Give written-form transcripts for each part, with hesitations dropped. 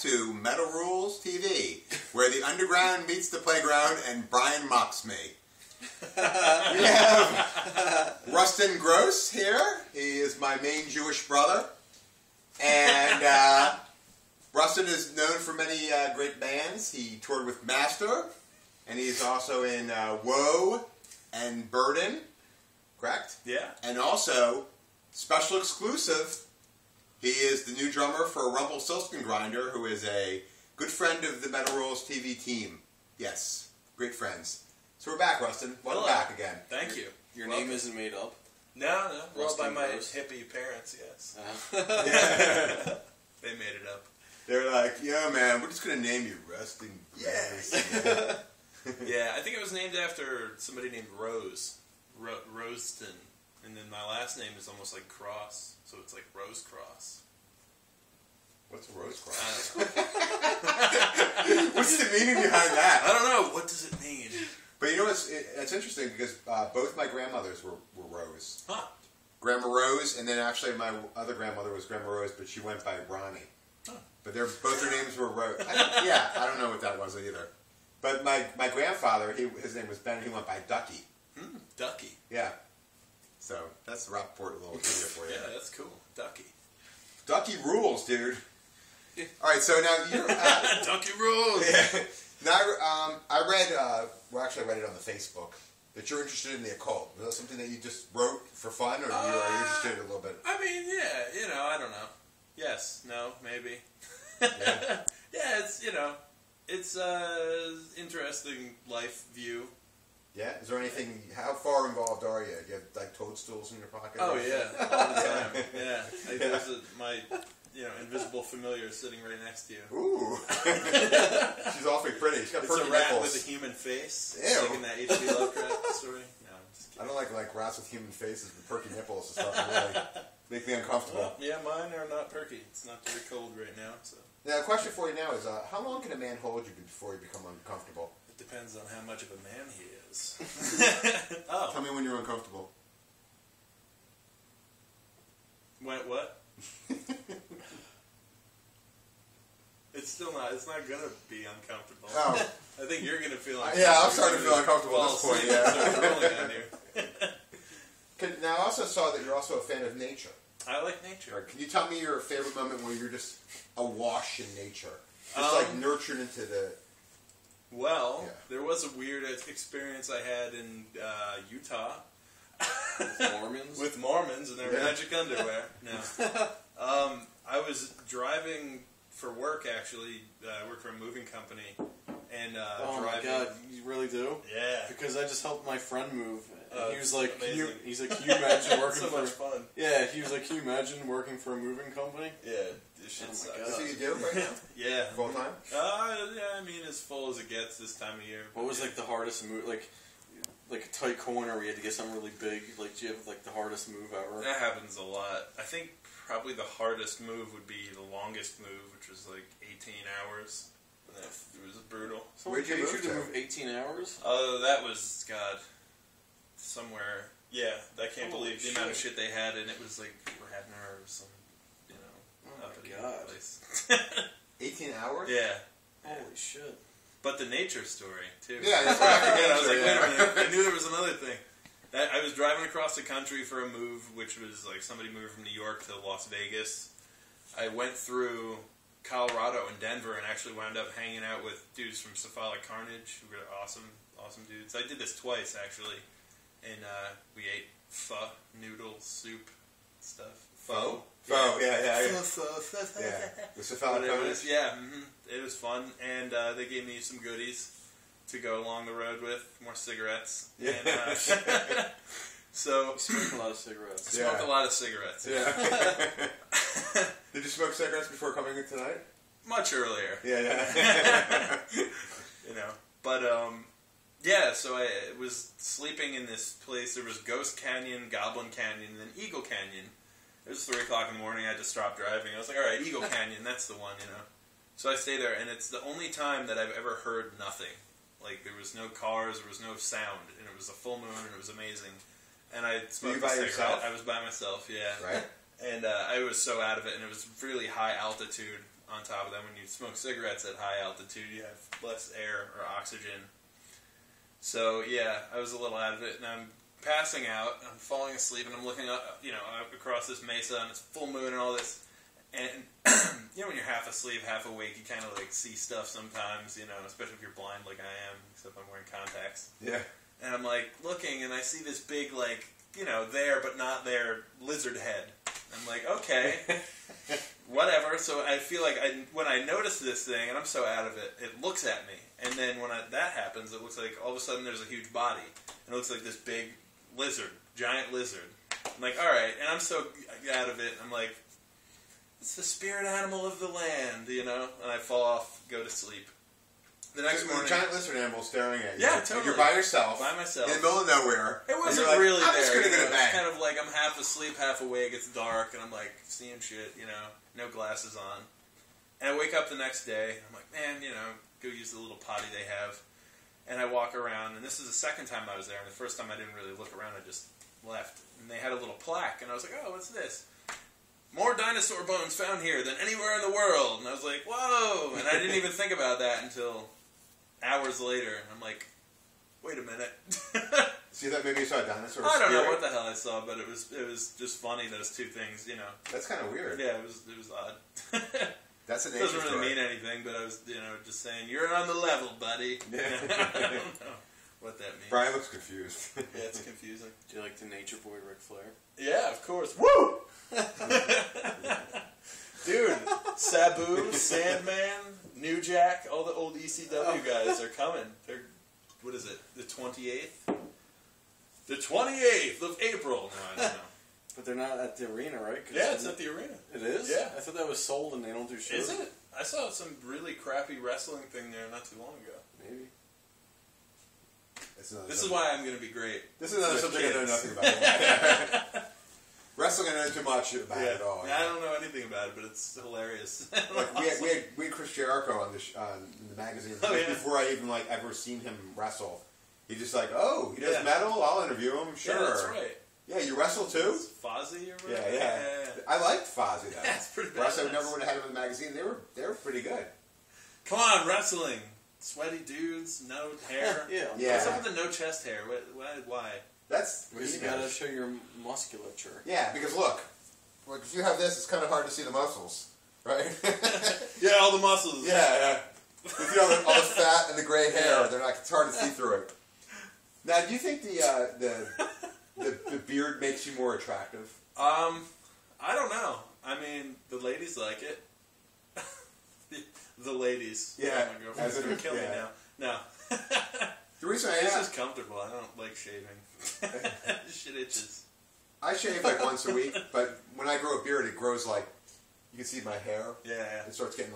to Metal Rules TV, where the underground meets the playground, and Brian mocks me. We have Ruston Grosse here. He is my main Jewish brother. And Ruston is known for many great bands. He toured with Master, and he's also in Woe and Burden, correct? Yeah. And also, special exclusive, he is the new drummer for Rumpelstiltskin Grinder, who is a good friend of the Metal Rules TV team. Yes, great friends. So we're back, Ruston. Welcome back again. Thank you. Your name isn't made up? No. Well, by my Grosse. hippie parents, yes. Yeah. They made it up. They're like, yeah, man, we're just going to name you Ruston Grosse. Yeah, I think it was named after somebody named Rose. Ruston. And then my last name is almost like Cross, so it's like Rose Cross. What's a rose cross? What's the meaning behind that? I don't know. What does it mean? But you know, it's interesting because both my grandmothers were Rose. Huh. Grandma Rose, and then actually my other grandmother was Grandma Rose, but she went by Ronnie. Huh. But both their names were Rose. I don't know what that was either. But my grandfather, his name was Ben, and he went by Ducky. Ducky. Yeah. So that's the Rockport little trivia for you. Yeah, that's cool. Ducky. Ducky Rules, dude. All right, so now you're... Ducky Rules! Yeah. Now, I read, well, actually I read it on the Facebook, that you're interested in the occult. Was that something that you just wrote for fun, or are you interested in it a little bit? I mean, yeah, I don't know. Yes, no, maybe. Yeah. Yeah, it's interesting life view. Yeah? Is there anything, how far involved are you? Do you have, like, toadstools in your pocket? Oh, yeah, all the time. Yeah. There's my, invisible familiar sitting right next to you. Ooh. She's awfully pretty. She's got It's perky a rat nipples. with a human face. Ew. Like in that H.P. Lovecraft story. No, I'm just I kidding. don't like rats with human faces with perky nipples. It's starting to really make me uncomfortable. Well, yeah, mine are not perky. It's not very cold right now, so. Now, the question for you now is, how long can a man hold you before you become uncomfortable? It depends on how much of a man he is. Oh. Tell me when you're uncomfortable. What? It's not gonna be uncomfortable. Oh. I think you're gonna feel uncomfortable. Yeah, I'm starting to feel uncomfortable at this Fall point, asleep and yeah. start rolling on you. Now, I also saw that you're also a fan of nature. I like nature. Can you tell me your favorite moment where you're just awash in nature? Just like nurtured into the... Well, Yeah. there was a weird experience I had in Utah. With Mormons? With Mormons and their magic underwear. No. I was driving for work, actually. I work for a moving company. And oh driving... my god, you really do? Yeah. Because I just helped my friend move. And he was like, can you imagine working so for... much fun. Yeah, he was like, can you imagine working for a moving company? Yeah, this shit Oh my sucks. God. That's what you do right now? Yeah. Full time? Yeah, I mean, as full as it gets this time of year. What was like the hardest move? Like a tight corner where you had to get something really big? Like, do you have like the hardest move ever? That happens a lot. I think probably the hardest move would be the longest move, which was like 18 hours. And it was brutal. Where'd you move to to? move 18 hours? Oh, that was, God, somewhere. Yeah, I can't Holy believe the amount of shit. shit they had, and it was like Radnor or some, Oh up my in God. the place. 18 hours? Yeah. Holy shit. But the nature story, too. Yeah, that's what I I was like, yeah. wait a minute. I knew there was another thing. I was driving across the country for a move, which was like somebody moved from New York to Las Vegas. I went through Colorado and Denver and actually wound up hanging out with dudes from Cephalic Carnage, who were awesome dudes. I did this twice, actually. And we ate pho, noodles, soup, stuff. Pho? Pho, yeah. Pho. Yeah. The cephalic carnage? Yeah, it was fun. And they gave me some goodies to go along the road with, more cigarettes. Yeah. And, so, You smoke a lot of cigarettes. I smoked a lot of cigarettes. Yeah. Did you smoke cigarettes before coming in tonight? Much earlier. Yeah. But, yeah, so I was sleeping in this place. There was Ghost Canyon, Goblin Canyon, and then Eagle Canyon. It was 3 o'clock in the morning. I had to stop driving. I was like, all right, Eagle Canyon, that's the one, So I stay there, and it's the only time that I've ever heard nothing. Like, there was no cars, there was no sound, and it was a full moon, and it was amazing. And I smoked by a cigarette. yourself? I was by myself, yeah. Right. And I was so out of it, and it was really high altitude on top of that. When you smoke cigarettes at high altitude, you have less air or oxygen. So, yeah, I was a little out of it, and I'm passing out, I'm falling asleep, and I'm looking up, up across this mesa, and it's full moon and all this. And, when you're half asleep, half awake, you kind of, see stuff sometimes, especially if you're blind like I am, except I'm wearing contacts. Yeah. And I'm, looking, and I see this big, there but not there lizard head. I'm like, okay, whatever. So I feel like when I notice this thing, and I'm so out of it, it looks at me. And then when that happens, it looks like all of a sudden there's a huge body. And it looks like this big lizard, giant lizard. I'm like, all right. And I'm so out of it. I'm like, it's the spirit animal of the land, And I fall off, go to sleep. The next morning, a giant lizard animal staring at you. Yeah, totally. And you're by yourself. By myself. In the middle of nowhere. It wasn't like, really I'm there. just going to get a It's bang. kind of like I'm half asleep, half awake. It's dark, and I'm seeing shit. No glasses on. And I wake up the next day. I'm like, man, go use the little potty they have. And I walk around, and this is the second time I was there. And the first time I didn't really look around. I just left, and they had a little plaque, and I was like, oh, what's this? More dinosaur bones found here than anywhere in the world. And I was like, whoa! And I didn't even think about that until hours later. I'm like, wait a minute. See, that maybe you saw a dinosaur. I don't know what the hell I saw, but it was just funny, those two things, That's kind of weird. Yeah, it was odd. That's an It doesn't really mean anything, but I was, just saying, you're on the level, buddy. Yeah. I don't know what that means. Brian looks confused. Yeah, it's confusing. Do you like the nature boy Ric Flair? Yeah, of course. Woo! Dude, Sabu, Sandman, New Jack, all the old ECW guys are coming. They're, what is it, the 28th? The 28th of April. No, I don't know. But they're not at the arena, right? Yeah, it's at the arena. It is? Yeah. I thought that was sold and they don't do shows. Is it? I saw some really crappy wrestling thing there not too long ago. Maybe. This is why I'm going to be great. This is another subject I know nothing about. Wrestling I know too much about it at all. Yeah, I don't know anything about it, but it's hilarious. Like we had Chris Jericho on in the magazine before I even ever seen him wrestle. He just he does metal. I'll interview him. Sure, Yeah, that's right. Yeah, you wrestle too? Fozzy or whatever? Yeah. I liked Fozzy though. Yeah, it's pretty bad. Russ, I never would have had him in the magazine. They were pretty good. Come on, wrestling. Sweaty dudes, no hair. Yeah. What's up with the no chest hair? Why? That's you gotta show your musculature. Yeah, because look, if you have this, it's kind of hard to see the muscles, right? Yeah, all the muscles. Yeah. If you have all the fat and the gray hair, it's hard to see through it. Now, do you think the beard makes you more attractive? I don't know. I mean, the ladies like it. The ladies. Yeah. Oh, my girlfriend's going to kill me now. No. The reason I It's ask... just comfortable. I don't like shaving. Shit itches. I shave once a week, but when I grow a beard, it grows you can see my hair. Yeah. It starts getting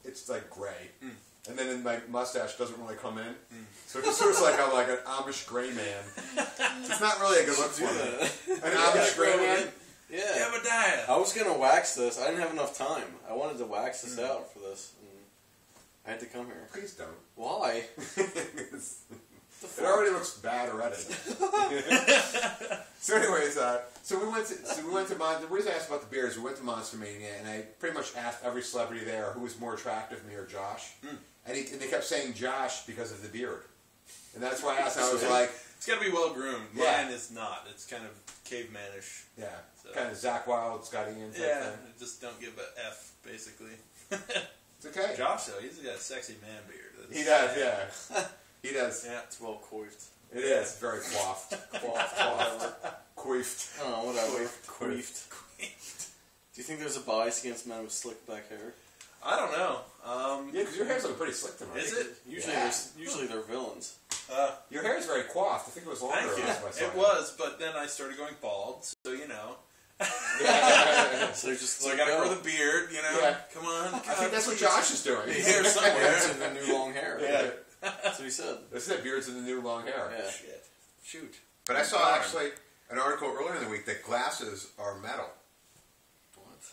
it's gray. Mm. And then my mustache doesn't really come in. Mm. So it just looks like I'm an Amish gray man. It's not really a good look for me. An Amish gray man? Yeah. Jebediah. I was going to wax this. I didn't have enough time. I wanted to wax this out for this. And I had to come here. Please don't. Why? It already looks bad already. So anyways, we went to the reason I asked about the beer is we went to Monster Mania, and I pretty much asked every celebrity there who was more attractive, me or Josh. Mm. And they kept saying Josh because of the beard. And that's why I asked, I was like... It's got to be well groomed. Yeah. Mine is not. It's kind of cavemanish. Yeah. So. Kind of Zach Wilde, Scotty Ian type thing. Just don't give a F, basically. It's okay. Josh, though, he's got a sexy man beard. He does, yeah. He does. Yeah, it's well coiffed. It is. Very coiffed. Coiffed. I don't know, whatever. Coiffed. Do you think there's a bias against men with slick back hair? I don't know. Yeah, because your hair's looking pretty slick tonight. Is it? Usually they're villains. Your hair is very coiffed. I think it was longer. Thank you. It was, but then I started going bald, so So just I gotta grow the beard, Yeah. Come on. I think that's what Josh is doing. Here somewhere. Beards in the new long hair. Yeah. That's what he said. That's it, beards in the new long hair. Yeah. Shit. Shoot. But I saw actually an article earlier in the week that glasses are metal. What?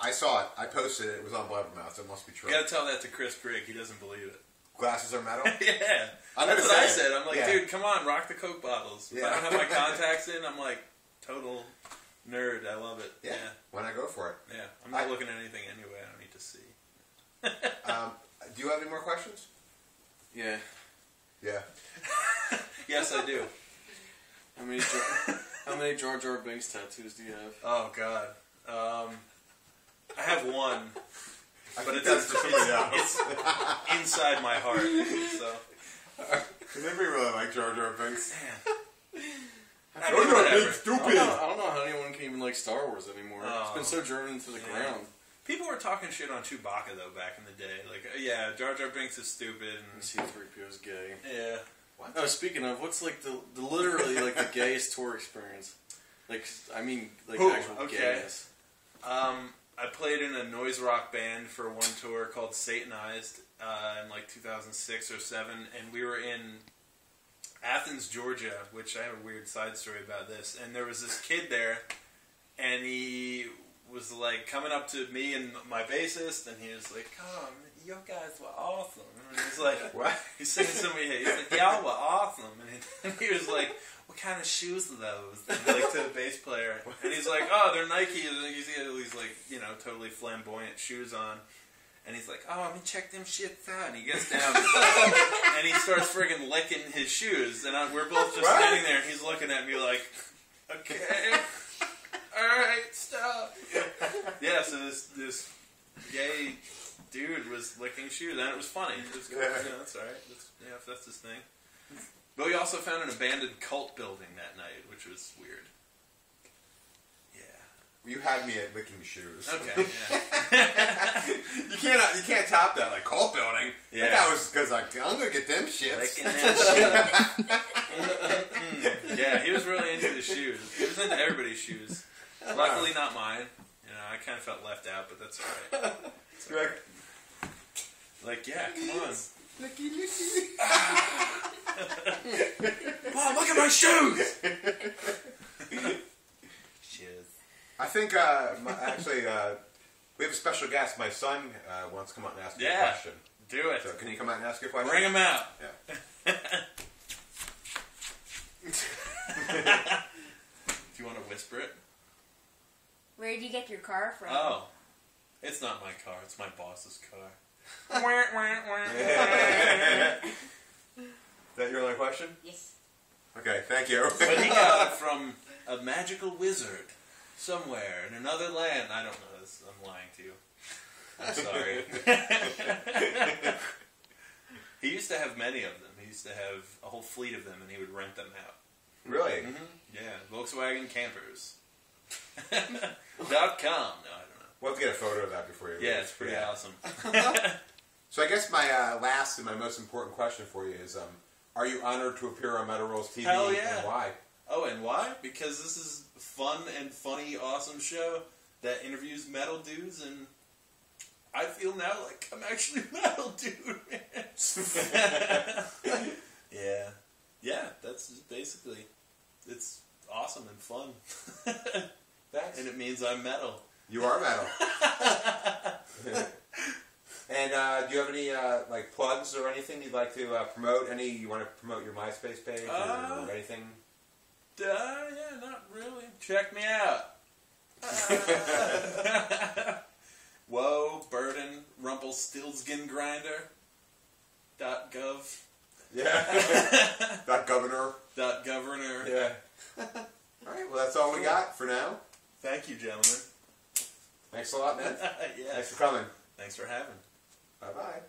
I saw it. I posted it. It was on Blabbermouth. It must be true. You gotta tell that to Chris Grigg. He doesn't believe it. Glasses are metal? Yeah. I'm That's gonna what I say said. I'm like, yeah. dude, come on, rock the Coke bottles. If I don't have my contacts in, I'm like, total Nerd, I love it. Yeah. Why not go for it? Yeah. I'm not looking at anything anyway. I don't need to see. Do you have any more questions? Yeah. Yeah. Yes, I do. How many Jar Jar Binks tattoos do you have? Oh, God. I have one. But it's inside my heart. So. Does anybody really like Jar Jar Binks? Man. Jar Jar Binks stupid. I don't know how anyone can even like Star Wars anymore. It's been so driven into the ground. People were talking shit on Chewbacca, though, back in the day. Like, yeah, Jar Jar Binks is stupid. And C-3PO is gay. Yeah. What? Oh, speaking of, what's like the literally like the gayest tour experience? Like, I mean, like actual gayness. I played in a noise rock band for one tour called Satanized in like 2006 or 7, and we were in Athens, Georgia, which I have a weird side story about this. And there was this kid there, and he was like coming up to me and my bassist, and he was like, "Oh, you guys were awesome." And he's like, "What?" He's singing to me. He's like, "Y'all were awesome." And he was like, "What kind of shoes are those?" And like to the bass player, and he's like, "Oh, they're Nike." And he's got these like, you know, totally flamboyant shoes on. And he's like, "Oh, let me check them shits out." And he gets down and he starts friggin' licking his shoes. And we're both just standing there, and he's looking at me like, "Okay, alright, stop." Yeah, so this gay dude was licking shoes, and it was funny. It was cool. Yeah, that's alright. Yeah, if that's his thing. But we also found an abandoned cult building that night, which was weird. You had me at licking shoes. Okay, yeah. you can't top that, like, cult building. Yeah. That was because I'm going to get them shits. Licking that shit. Yeah, he was really into the shoes. He was into everybody's shoes. Luckily not mine. You know, I kind of felt left out, but that's alright. Like, yeah, come on. Mom, look at my shoes! I think, actually, we have a special guest. My son wants to come out and ask you a question. Do it. So can you come out and ask you a question? Bring him out. Yeah. Do you want to whisper it? Where did you get your car from? Oh. It's not my car. It's my boss's car. Is that your only question? Yes. Okay, thank you. But he got it from a magical wizard. Somewhere in another land. I don't know this. I'm lying to you. I'm sorry. He used to have many of them. He used to have a whole fleet of them, and he would rent them out. Really? Mm-hmm. Yeah. Volkswagen Campers. .com. No, I don't know. We'll have to get a photo of that before you leave. Yeah, it's pretty awesome. So I guess my last and my most important question for you is, are you honored to appear on Metal Rules TV? Hell yeah. And why? Oh, and why? Because this is a fun and funny, awesome show that interviews metal dudes, and I feel now like I'm actually a metal dude, man. Yeah. Yeah, that's basically, it's awesome and fun. Thanks. And it means I'm metal. You are metal. And do you have any like plugs or anything you'd like to promote? You want to promote your MySpace page or anything? Yeah, not really. Check me out. Whoa, Burden, Rumpelstiltskin Grinder. .gov. Yeah. .governor. .governor. Yeah. All right, well, that's all we got for now. Thank you, gentlemen. Thanks a lot, man. Yeah. Thanks for coming. Thanks for having. Bye-bye.